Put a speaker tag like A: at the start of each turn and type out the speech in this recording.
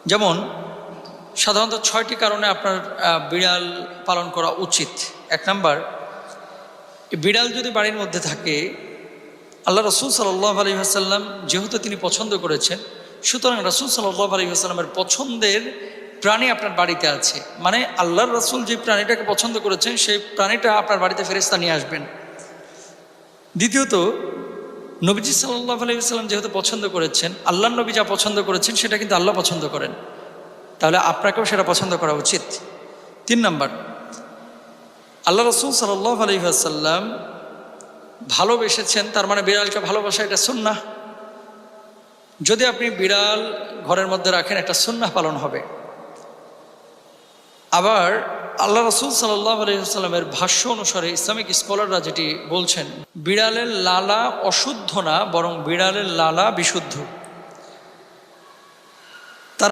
A: যেমন সাধারণত 6টি কারণে আপনার বিড়াল পালন করা উচিত। 1 নাম্বার, বিড়াল যদি বাড়ির মধ্যে থাকে, আল্লাহ রসুল সাল্লাল্লাহু আলাইহি ওয়াসাল্লাম যেহেতু তিনি পছন্দ করেছেন, সুতরাং রসুল সাল্লাল্লাহু আলাইহি ওয়াসাল্লামের পছন্দের প্রাণী আপনার বাড়িতে আছে, মানে আল্লাহর রসুল যে প্রাণীটাকে পছন্দ করেছেন সেই প্রাণীটা আপনার বাড়িতে ফেরেশতা নিয়ে আসবেন। দ্বিতীয়ত, নবীজি সাল্লাল্লাহু আলাইহি ওয়াসাল্লাম যেহেতু পছন্দ করেছেন, আল্লাহর নবী যা পছন্দ করেছেন সেটা কিন্তু আল্লাহ পছন্দ করেন, তাহলে আপনাকেও সেটা পছন্দ করা উচিত। 3 নাম্বার, আল্লাহ রসুল সাল্লাল্লাহু আলাইহি ওয়াসাল্লাম ভালোবেসেছেন, তার মানে বিড়ালকে ভালোবাসা এটা সুন্নাহ। যদি আপনি বিড়াল ঘরের মধ্যে রাখেন, একটা সুন্নাহ পালন হবে। আবার আল্লাহ রসুল সাল্লাল্লাহু আলাইহি ওয়াসাল্লামের ভাষ্য অনুসারে ইসলামিক স্কলাররা যেটি বলছেন, বিড়ালের লালা অশুদ্ধ না, বরং বিড়ালের লালা বিশুদ্ধ।